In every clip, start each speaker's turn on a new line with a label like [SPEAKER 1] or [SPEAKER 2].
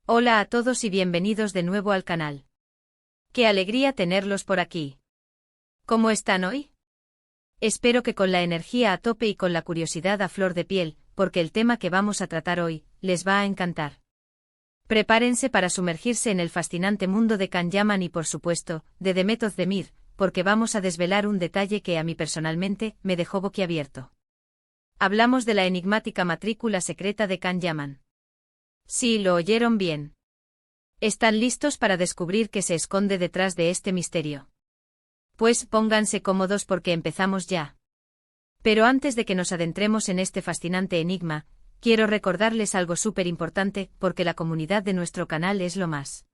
[SPEAKER 1] Hola a todos y bienvenidos de nuevo al canal. ¡Qué alegría tenerlos por aquí! ¿Cómo están hoy? Espero que con la energía a tope y con la curiosidad a flor de piel, porque el tema que vamos a tratar hoy les va a encantar. Prepárense para sumergirse en el fascinante mundo de Can Yaman y por supuesto, de Demet Özdemir, porque vamos a desvelar un detalle que a mí personalmente me dejó boquiabierto. Hablamos de la enigmática matrícula secreta de Can Yaman. Sí, lo oyeron bien. ¿Están listos para descubrir qué se esconde detrás de este misterio? Pues pónganse cómodos porque empezamos ya. Pero antes de que nos adentremos en este fascinante enigma, quiero recordarles algo súper importante, porque la comunidad de nuestro canal es lo más.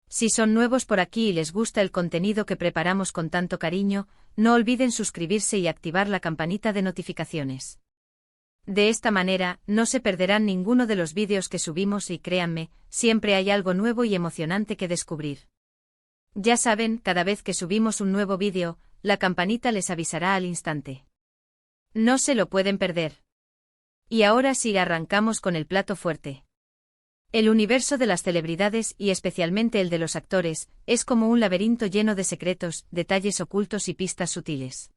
[SPEAKER 1] Si son nuevos por aquí y les gusta el contenido que preparamos con tanto cariño, no olviden suscribirse y activar la campanita de notificaciones. De esta manera, no se perderán ninguno de los vídeos que subimos y créanme, siempre hay algo nuevo y emocionante que descubrir. Ya saben, cada vez que subimos un nuevo vídeo, la campanita les avisará al instante. No se lo pueden perder. Y ahora sí arrancamos con el plato fuerte. El universo de las celebridades y especialmente el de los actores, es como un laberinto lleno de secretos, detalles ocultos y pistas sutiles.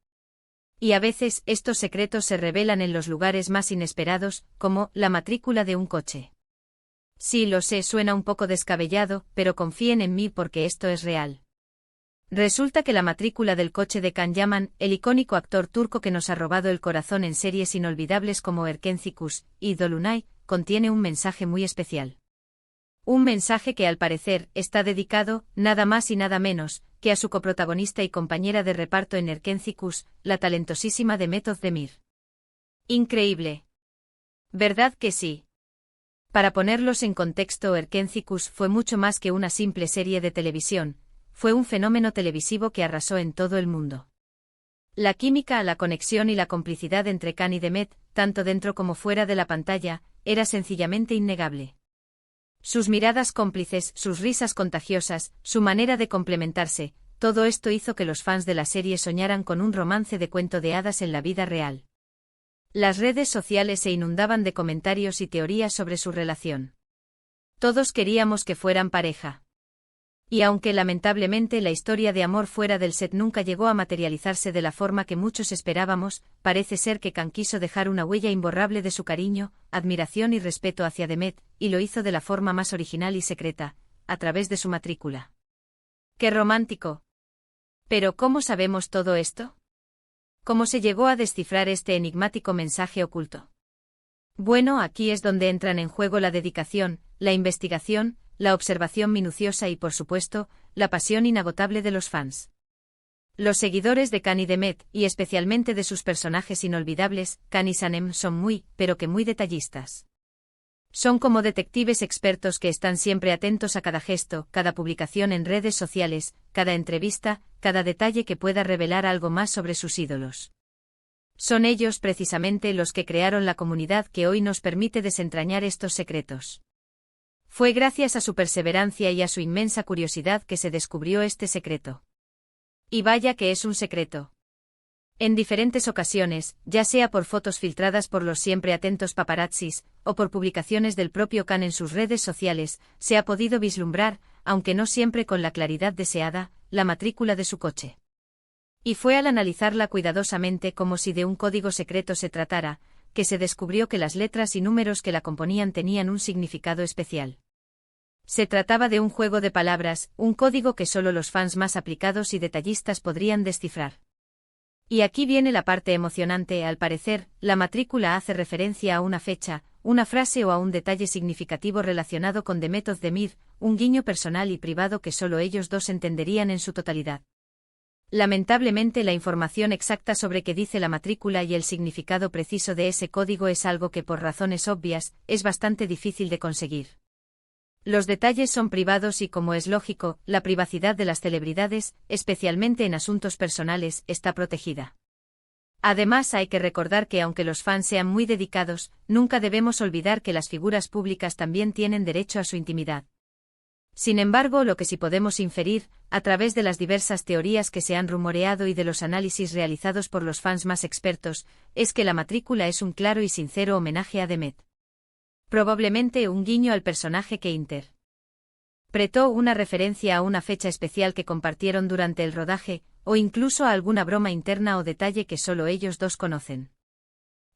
[SPEAKER 1] Y a veces estos secretos se revelan en los lugares más inesperados, como la matrícula de un coche. Sí, lo sé, suena un poco descabellado, pero confíen en mí porque esto es real. Resulta que la matrícula del coche de Can Yaman, el icónico actor turco que nos ha robado el corazón en series inolvidables como Erkenci y Dolunay, contiene un mensaje muy especial. Un mensaje que al parecer está dedicado, nada más y nada menos, que a su coprotagonista y compañera de reparto en Erkenci, la talentosísima Demet Özdemir. Increíble. ¿Verdad que sí? Para ponerlos en contexto, Erkenci fue mucho más que una simple serie de televisión, fue un fenómeno televisivo que arrasó en todo el mundo. La química, la conexión y la complicidad entre Can y Demet, tanto dentro como fuera de la pantalla, era sencillamente innegable. Sus miradas cómplices, sus risas contagiosas, su manera de complementarse, todo esto hizo que los fans de la serie soñaran con un romance de cuento de hadas en la vida real. Las redes sociales se inundaban de comentarios y teorías sobre su relación. Todos queríamos que fueran pareja. Y aunque lamentablemente la historia de amor fuera del set nunca llegó a materializarse de la forma que muchos esperábamos, parece ser que Can quiso dejar una huella imborrable de su cariño, admiración y respeto hacia Demet, y lo hizo de la forma más original y secreta, a través de su matrícula. ¡Qué romántico! Pero ¿cómo sabemos todo esto? ¿Cómo se llegó a descifrar este enigmático mensaje oculto? Bueno, aquí es donde entran en juego la dedicación, la investigación, la observación minuciosa y, por supuesto, la pasión inagotable de los fans. Los seguidores de Can y Demet, y especialmente de sus personajes inolvidables, Can y Sanem, son muy, pero que muy detallistas. Son como detectives expertos que están siempre atentos a cada gesto, cada publicación en redes sociales, cada entrevista, cada detalle que pueda revelar algo más sobre sus ídolos. Son ellos precisamente los que crearon la comunidad que hoy nos permite desentrañar estos secretos. Fue gracias a su perseverancia y a su inmensa curiosidad que se descubrió este secreto. Y vaya que es un secreto. En diferentes ocasiones, ya sea por fotos filtradas por los siempre atentos paparazzis, o por publicaciones del propio Can en sus redes sociales, se ha podido vislumbrar, aunque no siempre con la claridad deseada, la matrícula de su coche. Y fue al analizarla cuidadosamente como si de un código secreto se tratara, que se descubrió que las letras y números que la componían tenían un significado especial. Se trataba de un juego de palabras, un código que solo los fans más aplicados y detallistas podrían descifrar. Y aquí viene la parte emocionante, al parecer, la matrícula hace referencia a una fecha, una frase o a un detalle significativo relacionado con Demet Özdemir, un guiño personal y privado que solo ellos dos entenderían en su totalidad. Lamentablemente la información exacta sobre qué dice la matrícula y el significado preciso de ese código es algo que por razones obvias, es bastante difícil de conseguir. Los detalles son privados y, como es lógico, la privacidad de las celebridades, especialmente en asuntos personales, está protegida. Además hay que recordar que aunque los fans sean muy dedicados, nunca debemos olvidar que las figuras públicas también tienen derecho a su intimidad. Sin embargo, lo que sí podemos inferir, a través de las diversas teorías que se han rumoreado y de los análisis realizados por los fans más expertos, es que la matrícula es un claro y sincero homenaje a Demet. Probablemente un guiño al personaje que interpretó una referencia a una fecha especial que compartieron durante el rodaje, o incluso a alguna broma interna o detalle que solo ellos dos conocen.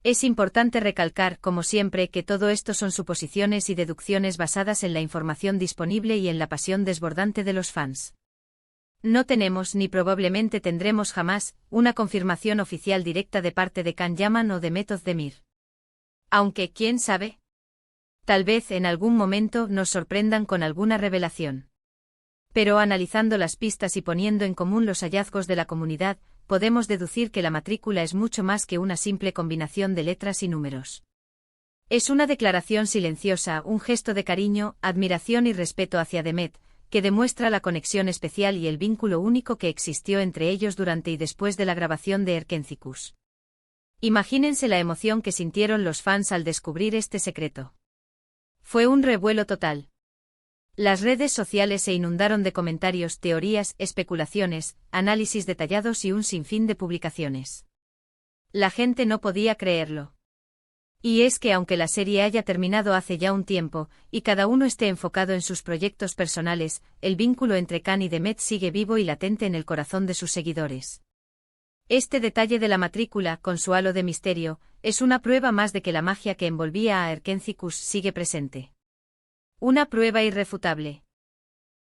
[SPEAKER 1] Es importante recalcar, como siempre, que todo esto son suposiciones y deducciones basadas en la información disponible y en la pasión desbordante de los fans. No tenemos ni probablemente tendremos jamás una confirmación oficial directa de parte de Can Yaman o de Method Demir. Aunque, ¿quién sabe? Tal vez en algún momento nos sorprendan con alguna revelación. Pero analizando las pistas y poniendo en común los hallazgos de la comunidad, podemos deducir que la matrícula es mucho más que una simple combinación de letras y números. Es una declaración silenciosa, un gesto de cariño, admiración y respeto hacia Demet, que demuestra la conexión especial y el vínculo único que existió entre ellos durante y después de la grabación de Erkentzikos. Imagínense la emoción que sintieron los fans al descubrir este secreto. Fue un revuelo total. Las redes sociales se inundaron de comentarios, teorías, especulaciones, análisis detallados y un sinfín de publicaciones. La gente no podía creerlo. Y es que aunque la serie haya terminado hace ya un tiempo, y cada uno esté enfocado en sus proyectos personales, el vínculo entre Can y Demet sigue vivo y latente en el corazón de sus seguidores. Este detalle de la matrícula, con su halo de misterio, es una prueba más de que la magia que envolvía a Erkentzikos sigue presente. Una prueba irrefutable.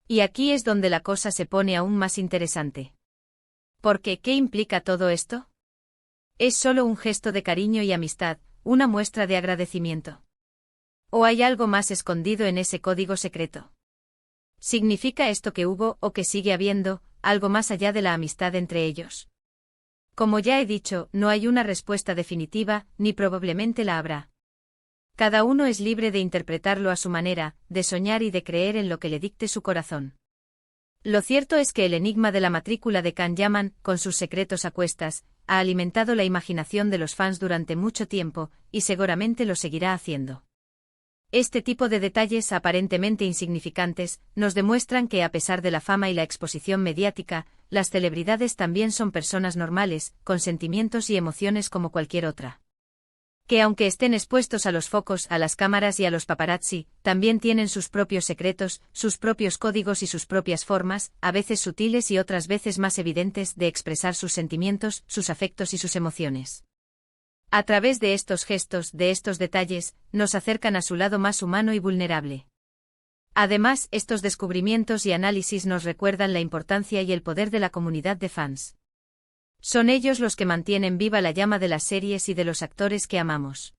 [SPEAKER 1] Y aquí es donde la cosa se pone aún más interesante. Porque, ¿qué implica todo esto? ¿Es solo un gesto de cariño y amistad, una muestra de agradecimiento? ¿O hay algo más escondido en ese código secreto? ¿Significa esto que hubo, o que sigue habiendo, algo más allá de la amistad entre ellos? Como ya he dicho, no hay una respuesta definitiva, ni probablemente la habrá. Cada uno es libre de interpretarlo a su manera, de soñar y de creer en lo que le dicte su corazón. Lo cierto es que el enigma de la matrícula de Can Yaman, con sus secretos a cuestas, ha alimentado la imaginación de los fans durante mucho tiempo, y seguramente lo seguirá haciendo. Este tipo de detalles aparentemente insignificantes, nos demuestran que a pesar de la fama y la exposición mediática, las celebridades también son personas normales, con sentimientos y emociones como cualquier otra. Que aunque estén expuestos a los focos, a las cámaras y a los paparazzi, también tienen sus propios secretos, sus propios códigos y sus propias formas, a veces sutiles y otras veces más evidentes, de expresar sus sentimientos, sus afectos y sus emociones. A través de estos gestos, de estos detalles, nos acercan a su lado más humano y vulnerable. Además, estos descubrimientos y análisis nos recuerdan la importancia y el poder de la comunidad de fans. Son ellos los que mantienen viva la llama de las series y de los actores que amamos.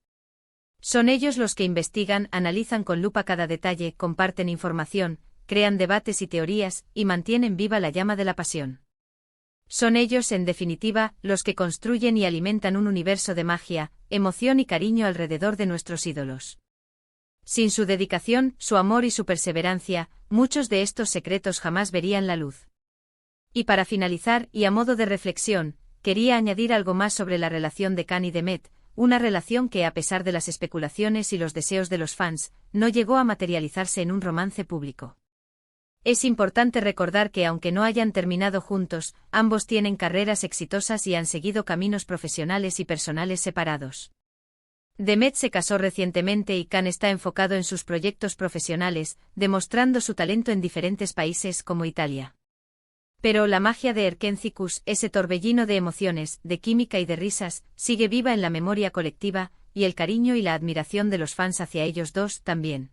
[SPEAKER 1] Son ellos los que investigan, analizan con lupa cada detalle, comparten información, crean debates y teorías, y mantienen viva la llama de la pasión. Son ellos, en definitiva, los que construyen y alimentan un universo de magia, emoción y cariño alrededor de nuestros ídolos. Sin su dedicación, su amor y su perseverancia, muchos de estos secretos jamás verían la luz. Y para finalizar, y a modo de reflexión, quería añadir algo más sobre la relación de Can y Demet, una relación que a pesar de las especulaciones y los deseos de los fans, no llegó a materializarse en un romance público. Es importante recordar que aunque no hayan terminado juntos, ambos tienen carreras exitosas y han seguido caminos profesionales y personales separados. Demet se casó recientemente y Can está enfocado en sus proyectos profesionales, demostrando su talento en diferentes países como Italia. Pero la magia de Erkentzikos, ese torbellino de emociones, de química y de risas, sigue viva en la memoria colectiva, y el cariño y la admiración de los fans hacia ellos dos también.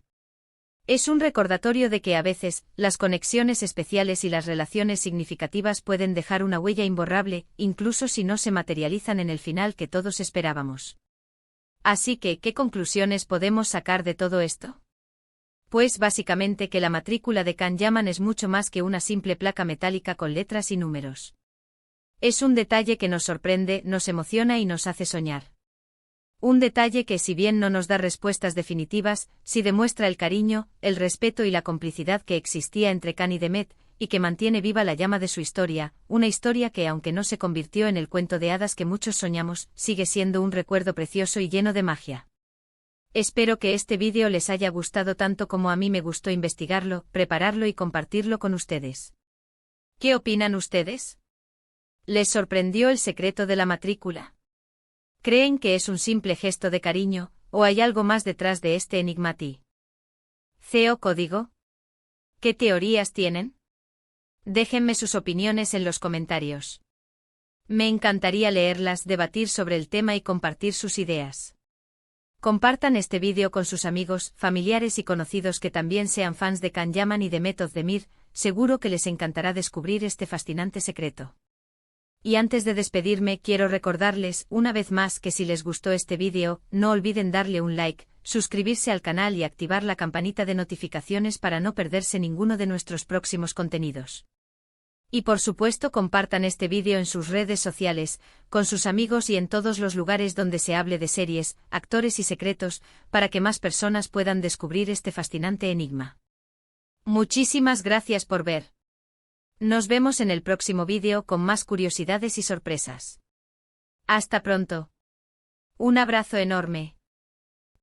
[SPEAKER 1] Es un recordatorio de que a veces, las conexiones especiales y las relaciones significativas pueden dejar una huella imborrable, incluso si no se materializan en el final que todos esperábamos. Así que, ¿qué conclusiones podemos sacar de todo esto? Pues básicamente que la matrícula de Can Yaman es mucho más que una simple placa metálica con letras y números. Es un detalle que nos sorprende, nos emociona y nos hace soñar. Un detalle que, si bien no nos da respuestas definitivas, sí demuestra el cariño, el respeto y la complicidad que existía entre Can y Demet, y que mantiene viva la llama de su historia, una historia que, aunque no se convirtió en el cuento de hadas que muchos soñamos, sigue siendo un recuerdo precioso y lleno de magia. Espero que este vídeo les haya gustado tanto como a mí me gustó investigarlo, prepararlo y compartirlo con ustedes. ¿Qué opinan ustedes? ¿Les sorprendió el secreto de la matrícula? ¿Creen que es un simple gesto de cariño, o hay algo más detrás de este enigma? CEO código. ¿Qué teorías tienen? Déjenme sus opiniones en los comentarios. Me encantaría leerlas, debatir sobre el tema y compartir sus ideas. Compartan este vídeo con sus amigos, familiares y conocidos que también sean fans de Can Yaman y de Method de Mir, seguro que les encantará descubrir este fascinante secreto. Y antes de despedirme quiero recordarles una vez más que si les gustó este vídeo, no olviden darle un like, suscribirse al canal y activar la campanita de notificaciones para no perderse ninguno de nuestros próximos contenidos. Y por supuesto compartan este vídeo en sus redes sociales, con sus amigos y en todos los lugares donde se hable de series, actores y secretos, para que más personas puedan descubrir este fascinante enigma. Muchísimas gracias por ver. Nos vemos en el próximo vídeo con más curiosidades y sorpresas. Hasta pronto. Un abrazo enorme.